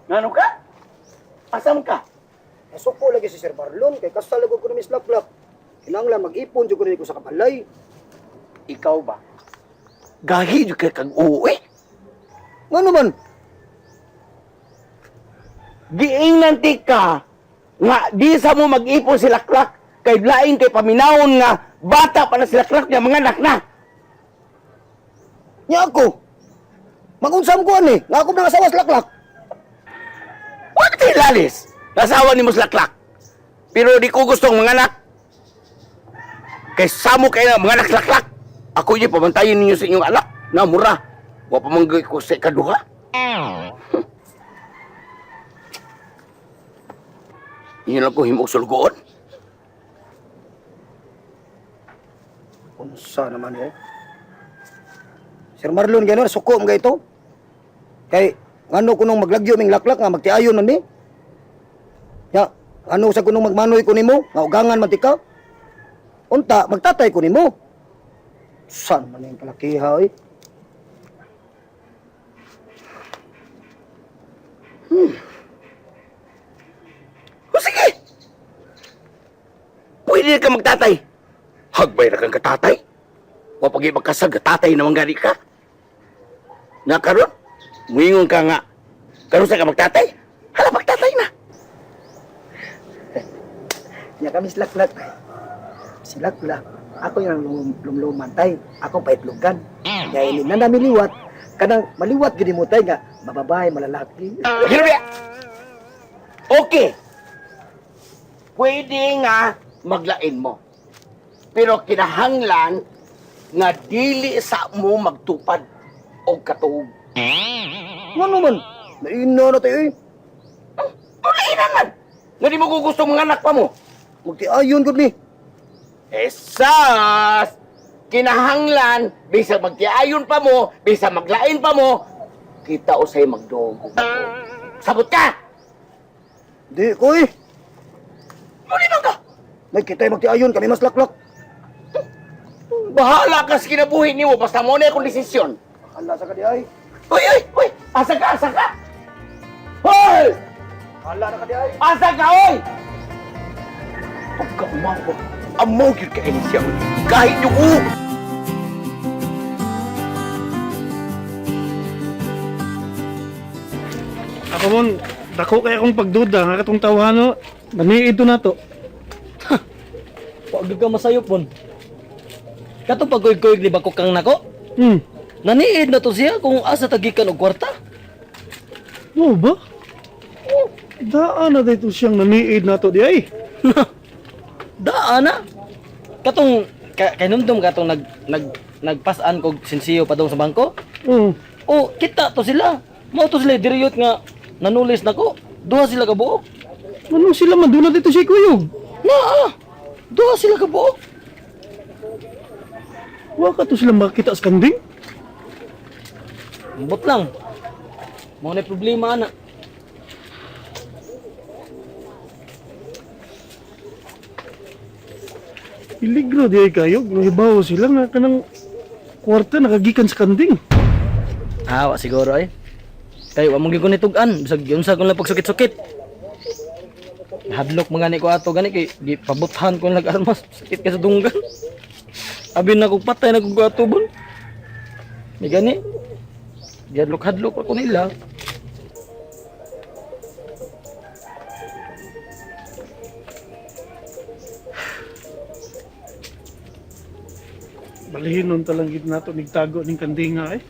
Ngano ka? Asam ka? Nasuko lagi si Sir Marlon, kay kasalagod ko na Miss Laklak. Kinanglan mag-ipon, dyan ko rin ko sa kabalay. Ikaw ba? Gahi ka kag uwi. Nga naman, Giingnan ka nga di sa mo mag-ipon si Laklak kay lain kay paminawon nga bata pa na si Laklak niya mga anak na. niya ako. Magunsam ko ani, nga ako nang asawa sa Laklak. Huwag tayo lalis. Nasawa ni mo si Laklak. Pero di ko gustong mga anak. Kay samo kayo na mga anak si Laklak. Ako yung pamantayin ninyo sa inyong anak. Na mura. Wa pa manggay ko sa ikaduha. Iyon lang ko himog sulgoon. Unsa naman eh. Sir Marlon, gano'n, suko mga ito. Kay, ano ko nung maglagyo ming Laklak nga, magtiayon man ni. Ya, ano sa kunong magmanoy ko nimo, nga ugangan man tika. Unta, magtatay ko nimo. San man yung kalakiha eh. O sige! Pwede ka magtatay. Hagbay na kang katatay. O pag magkasag, tatay naman gani ka. Na karon, muingon ka nga. Karon sa ka magtatay? Hala, magtatay na. Nya kami si Laklak. Si Laklak, ako yung lumlumantay. Ako paitlugan. Kaya ini na namin liwat. Kanang maliwat gini mo tayo nga, mababae, malalaki. Hirya! Okay. Pwede nga maglain mo. Pero kinahanglan nga dili sa mo magtupad o katuog. Nga naman, naina na tayo eh. Uli naman! Nga di mo gusto mga anak pa mo. Magtiayon ko ni. Esas! Kinahanglan, bisa magtiayon pa mo, bisa maglain pa mo, kita usay magdogo. Sabot ka! Di ko eh. Muli man ka! Nagkitay magtiayon kami mas Laklak. Bahala ka sa kinabuhi ni mo, basta mo na akong desisyon. Hala sa kadi ay. Uy, uy, uy! Asa ka, asa ka! Hoy! Hala na kadi ay. Asa ka, oy! Pagka umawa, amaw yun ka siya. Kahit yung Ako mon, dako kaya akong pagduda nga katong tawhano, nani ito na to. Wag ka masayop bon. Kato pagoy-goy ni bako kang nako. Hmm. Naniid na to siya kung asa tagikan og kwarta. Mo ba? Oh, daan na dito siyang naniid na to di ay. Daan na. Katong kanumdum katong nagpasan kog sinsiyo pa daw sa bangko. Oh, O kita to sila. Mao to sila diriyot nga nanulis nako. Duha sila ka buok. ano sila maduna dito si Kuyog? Naa. Duha sila ka buok. Wa ka to sila makita sa kanding? Ambot lang. Mao na problema ana. Iligro di ay kayo, nahibaw sila nga kanang kwarta nakagikan sa kanding. Wa siguro ay. Kay wa mong gyud ko nitugan, bisag unsa ko lang pagsukit-sukit. Hadlok mga ni ko ato gani kay di pabuthan ko nag-armas, sakit ka sa dunggan. Abi na kog patay na kog ato bon. Ni gani. Hadlok ako nila. Balihinon talang gid nato nigtago ning kanding nga eh.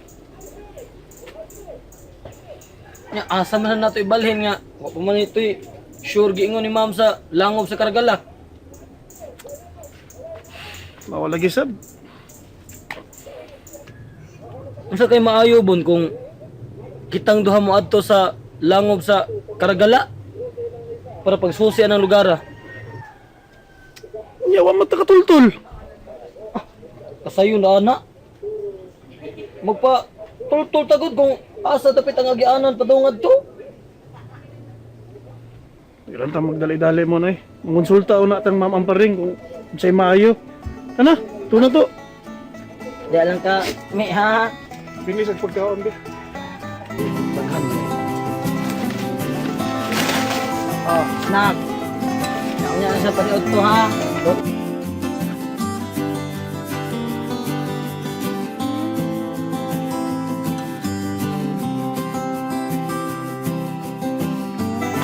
Nya asa man nato ibalhin nga wa pa man ito'y sure giingon ni ma'am sa langob sa Karagala. Mawala gisab. Unsa kay maayo bon kung kitang duha mo adto sa langob sa Karagala para pagsusi ang lugar. Yawa mata katultol. Kasayo na ana. Magpa tultul tagod kung asa dapit ang agianan padungad to. Ilan ta magdali-dali mo na eh. Mangonsulta una tang Ma'am Amparing kung unsay maayo. Ana, tuna to. Di lang ka mi ha. Finish ang pagkaon di. Paghan. Oh, snack. Naunya na sa paniod to ha.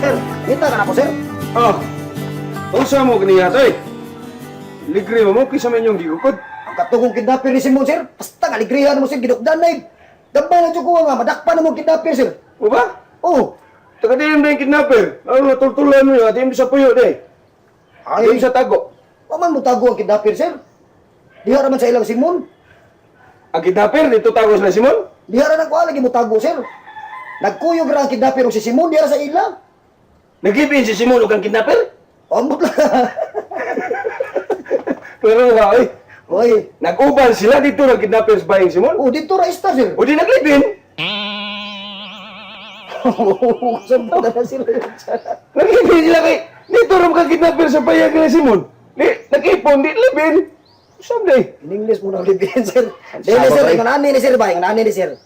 Sir, kita ka na po, sir. Oh, unsa mo ganiya toy? Ligre mo kisa man yung gigukod. Ang katugong kidnapper ni Simon, sir. Basta nga, ligrihan mo, sir. Ginukdan na eh. Gabay na dyan ko nga, madakpan na mo kidnapper, sir. O ba? Oh, Taga din yung kidnapper. Ano natultulan mo yun? Atim sa puyo de. Atim sa tago. paman mo tago ang kidnapper, sir. Diha raman sa ilang Simon. Ang kidnapper dito tago sa Simon? Diha ra nang kuha lagi mo tago, sir. Nagkuyog ra ang kidnapper og si Simon diha ra sa ila. Nagibin si Simon ug ang kidnapper? Ambot lang. Pero nga, oy. Oy, Nag-uban sila dito ng kidnapper sa bayang Simon. oh dito ra ista, sir. O di naglibin. Sumpa na sila. Naglibin sila kay dito ram ka kidnapper sa bayang ni Simon. Nag-ipon, di libin. Someday. In English mo nang libin, sir. Dili, sir. Ingon ani ni sir ba? Ingon ani ni sir.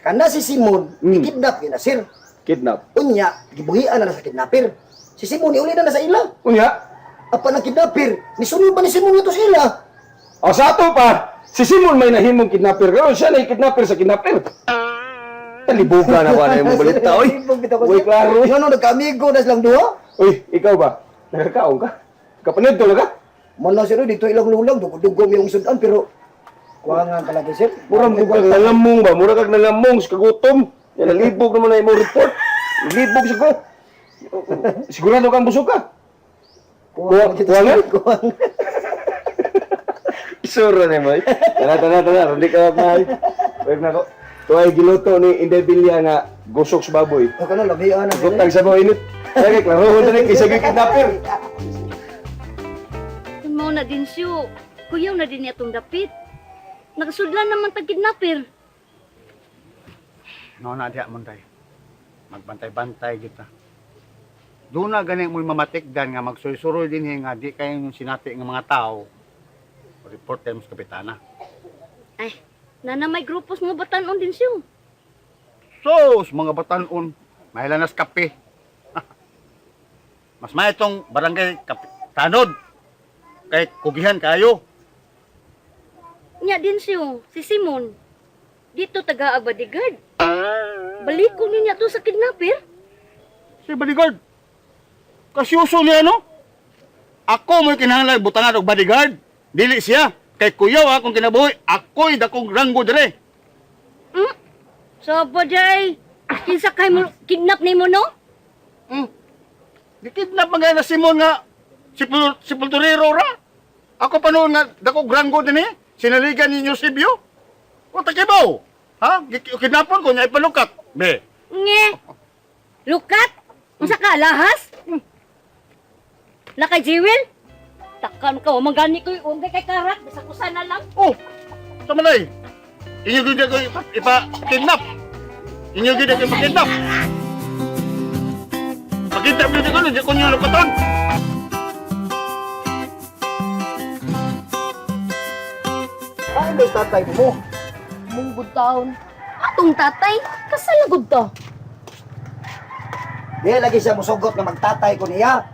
Kana si Simon, kidnap na, sir. Kidnap. Unya, gibuhian na sa kidnapper. Si Simon, iuli na sa ila. Unya? Apa ng kidnapper? Nisunod ba ni Simon ito sa ila? O sa ato pa, si Simon may nahimong kidnapper. Pero siya na kidnapper sa kidnapper. Talibugan na ba na yung balita, oy? Uy, klaro. Yung ano, nagka-amigo na silang duha? Uy, ikaw ba? Nagkakaon ka? Kapanid to ka? Mala sir, dito ilang lulang, dugong yung sudan, pero kuwangan talaga sir. Mura kag nalamong ba? Mura kag nalamong sa kagutom. Yan, nalibog naman na imong report. Nalibog siya ko. Sigurado kang busog ka? Kuwangan? Kuwangan. Isura na mo. Tara. Hindi ka mahal. Huwag na ko. Ito ay giluto ni Inday Bilya nga gusok sa baboy. O ka na, labihan na sir. Gutang sa mga init. Kaya klaro na rin kaysa kidnapper. Mao na din siyo. Kuyaw na din niya itong dapit. Nakasudlan naman tag kidnapper. No na diha mon tay. Magbantay-bantay kita. Doon na gani mo'y mamatikdan nga magsuy-suroy din nga di kayo yung sinati nga mga tao. Report tayo sa kapitana. Ay, nana may grupos mga batanon din siyo. Sos, mga batanon, mahilanas kape. Mas may itong barangay tanod. Kay kugihan kayo. Nya din siyo, si Simon. Dito taga bodyguard. Balik ko niya to sa kidnapper. Si bodyguard. Kasyuso niya, no? Ako mo'y kinahanglan butangan og bodyguard. Dili siya. Kay kuyaw akong kinabuhi. Ako'y dakong ranggo dire. So, Bajay, kinsa kay mo kidnap ni mo, no? Dikidnap mga na Simon nga si Pulturero ra. Ako pa noon nga dakong ranggo din eh. Sinaligan ni Eusebio. O takibaw. Ha? Kidnapon ko niya ipalukat. Be. Nge. Lukat? Unsa ka lahas? Lakay Jewel? Takan ka, magani ko yung kay karat. Basta ko sana lang. Oh. Sama na eh. Inyo gina ko ipa-kidnap. Inyo gina ko ipa-kidnap. Pag-kidnap nyo ko, hindi ko nyo lukaton. Ay, may tatay mo. Munggod taon. Atong tatay, kasalagod to. Di lagi siya musugot na magtatay ko niya.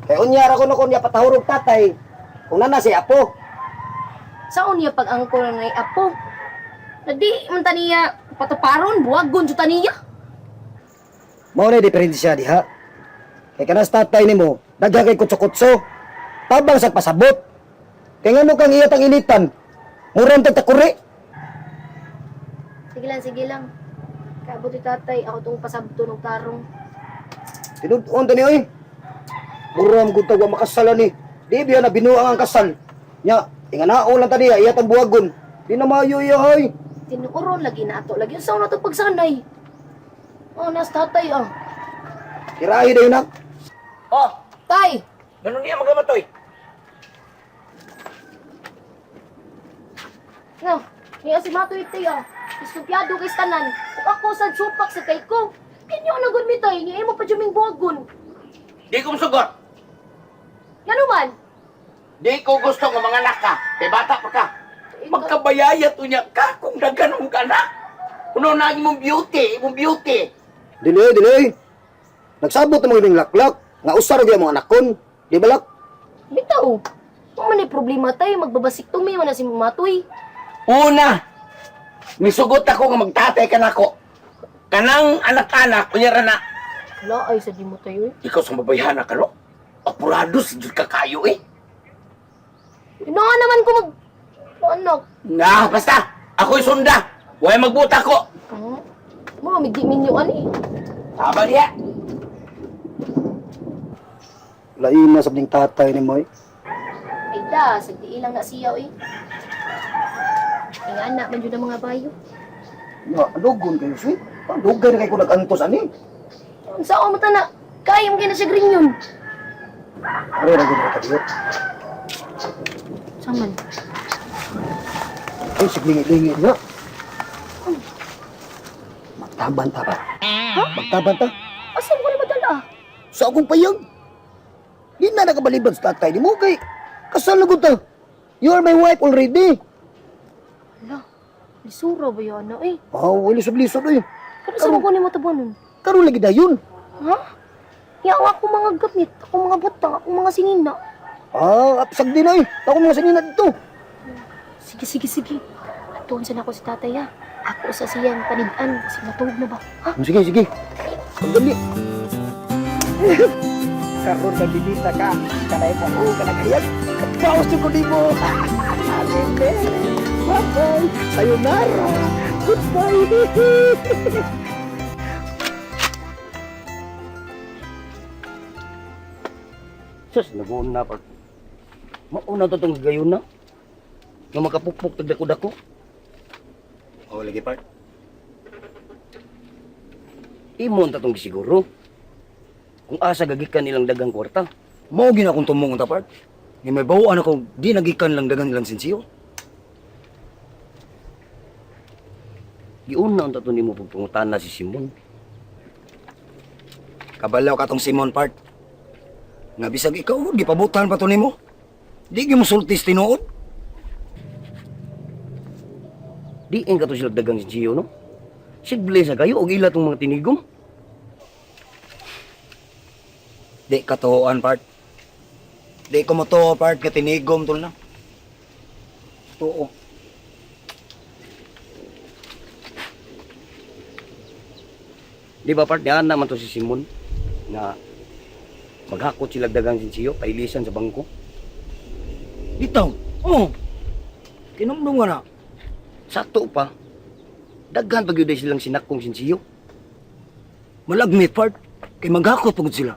Kaya unyara ko na ko niya patahurog tatay. Kung nana si Apo. Saan niya pag-angkol na ni Apo? Nadi, man taniya patuparon, buwagon sa taniya. Mao na diferensya diha. Kay kanas tatay nimo, dagha kay kutso-kutso. Tabang sa pasabot. Kay ngano kang iya tang initan. Murang tagtakuri. Sige lang. Kabuti tatay, ako tong pasabto ng tarong. Tinud-on tani oy. Murang gud tagwa makasalan ni. Di biya na binuang ang kasal. Nya, inganao lang tani iya tang buwagon. Di na maayo iya hoy. Tinuuron lagi na ato. Lagi sa na to pagsanay. Oh, nas tatay ah. Tirahi dayon nak. Oh, Tay! ganun niya magamatoy. No, niya si Matoy tay ah. Istumpyado kay tanan. Kung ako sa supak sa kay ko. Kinyo na gud mi tay, niya imo pa juming buwagon. Di ko masugot. Ngano man? Di ko gusto nga mga anak ka. Kay bata pa ka. Magkabayayat unya ka kung daganong ka na. Kuno na imong beauty. Dili. Nagsabot na mga laklak. Nga usar gyud mga anak kon. Di balak? Bitaw. Kung man may problema tayo, magbabasik tumi man na si Matoy. Una, misugot ako nga magtatay ka na ako. Kanang anak-anak, kunyara na, Wala ay sa di mo tayo. ikaw sa mabayhana ka, no? Apurado, si Diyos kakayo eh. Inanga naman ko mag... Anak. Na, basta, ako'y sunda. Huwag magbuta ko. Mga migdi minyo ani. Tama niya. Lain na sa ning tatay ni Moy. Ay da, sagdi ilang na siyaw eh. Ang anak man yun ang mga bayo. Nga, adogon kayo, sweet. Dugay na kayo kung nag-antos, ani. Ang sao mo na, kaya mo kayo na siya green yun. Ano na gano'n ka Saman. Ay, siglingi-lingi nga. Magtabanta ka. Ha? Magtabanta? Asan ko na madala? Sa akong payag. Di na nakabaliban sa tatay ni mo kay kasal na gud ta. You are my wife already. Hala, lisura ba yan na eh? Wala sa blisod eh. Pero saan ko ni mo tabanon? Karon lagi dayon. Ha? Yang ako mga gamit, ako mga butang, ako mga sinina. Apsag din ay. Ako mga sanina dito. Sige. Atuan sa ako si tatay ha. Ako sa siyan, panidaan, kasi matulog na ba? Ha? Sige. Ang dali. Karon nagbibita ka. Kanay mo ko, kanagayag. Kapaos yung kundi mo. Alinde. Bye-bye. Sayonara. Goodbye. Sus, naguon na part. Mauna to itong gayon na. Nga makapukpuk tagdako-dako. Lagi part. Imon ta tong gisiguro. Kung asa gagikan nilang dagang kwarta. Mao gina akong tumong ta part. Ni may bawaan ako di nagikan lang dagang ilang sensiyo. Giuna unta to nimo pagpungutan na si Simon. Kabalaw ka tong Simon part. Nga bisag ikaw, gipabutan pa to nimo. Di gi mo sultis tinuod. Di ang kato sila dagang sinsiyo, no? Sigle sa kayo, og ila tong mga tinigom. Di katuoan part. Di ko mo to part ka tinigom tol na. Oo. Di ba part, diyan naman to si Simon na maghakot sila dagang sinsiyo, pailisan sa bangko. Bitaw. Oh. Kinumdum nga na. Sakto pa, daghan pag yun silang sinakong sinsiyo. Malagmit part. Kay maghakot pagod sila.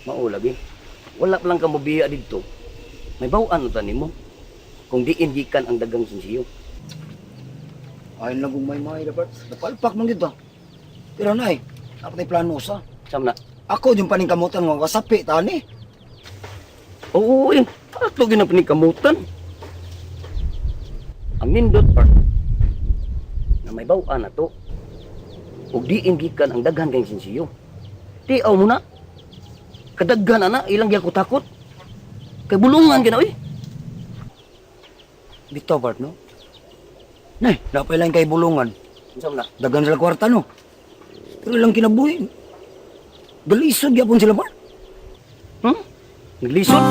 Maulagi, wala pa lang ka mabiya dito. May bawaan no tanim mo. Kung diin gikan ang dagang sinsiyo. Ayun lang kung may na part. Napalpak man dito. Pero nay, ako na plano sa. Samna, Ako yung paningkamutan mo kasapi tani. oo yun, ato ginapinikamutan. Ang nindot part, na may bawaan na to, ug diin gikan ang daghan kayong sinsiyo. Tiaw mo na, kadaghan na ilang gyako takot. Kay bulungan ka na, uy. Bitaw part no. Nay, dapat lang kay bulungan. Samna, Dagan sila kwarta no. Pero ilang kinabuhi. Dalisod yapon sila part. naglisod.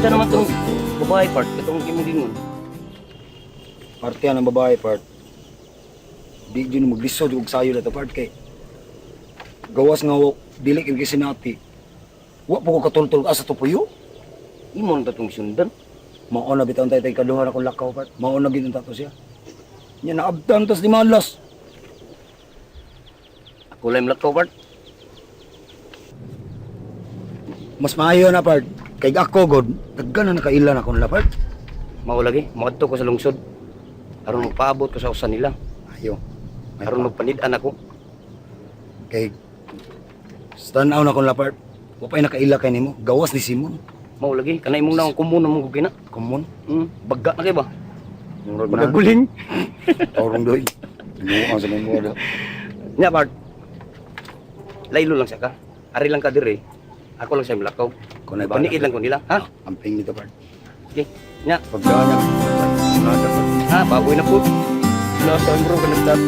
Unsa naman tong babae part katong gimingon. Parte yan ang babae part. Di dyan maglisod og sayo na to part kay. Gawas nga dili kay sinati. Wa po ko katultol asa to puyo. Imon ta tong sundan. Mao na bitaw tay kaduha ra ko lakaw part. Mao na gid to siya. Nya naabdan tas di malas. Ako lang lakaw part. Mas maayo na part. Kay ako god, daghan na nakailan ako nila part. Mao lagi, moadto ko sa lungsod. Aron magpaabot ko sa usan nila. Ayo. Aron magpanid-an ako. Kay stanaw na ko nila part. Wa pay nakaila kay nimo. Gawas ni Simon. Mao lagi, kanay mong naong kumun mong gugina. Common. Baga na kay ba? Murag na. Magaguling. Taurong doy. Ano sa nimo do. Nya Bart. Laylo lang siya ka. Ari lang ka dire. Ako lang siya milakaw. Kunay ba? Paniid lang ko nila, ha? Amping nito part. Okay. Nya, Pagdaan niya. ha, baboy na po. Nasa bro ka nagtat.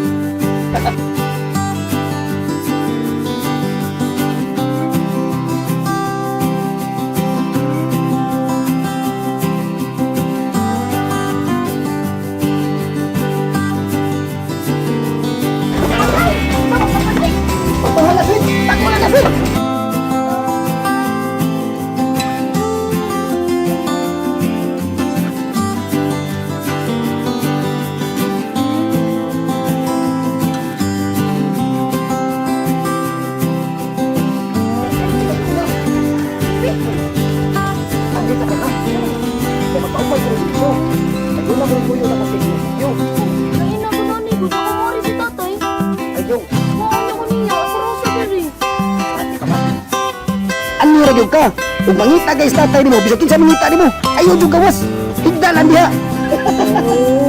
Kain ako na ni, gusto ko mori si tatay. Ayo. Kuhaan ako niya, ako raw sa diri. Ano ra gyud ka? Ug mangita guys tatay nimo, bisag kinsa mangita nimo. Ayo jud gawas. Higdalan diha.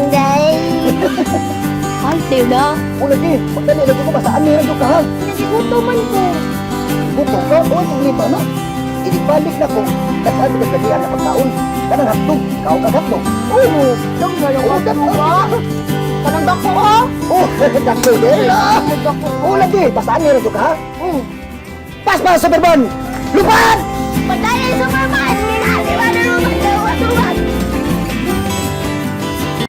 Day. Ay, tayo na. Ulo di, pagdali na ko basta ani ra gyud ka ha. Nasiguto man ko. Buto ka, o lipa na. Ibalik na ko. Dapat ka gabihan na pagkaon. Kanang hapdog, kao ka hapdog. Oo, dang na yung ugat mo ba? Parang dako ha? Oh, dako din. Dako. Ulo di, basta ani ra gyud ka ha. Pas pa Superman. Lupad! Padayan sa mga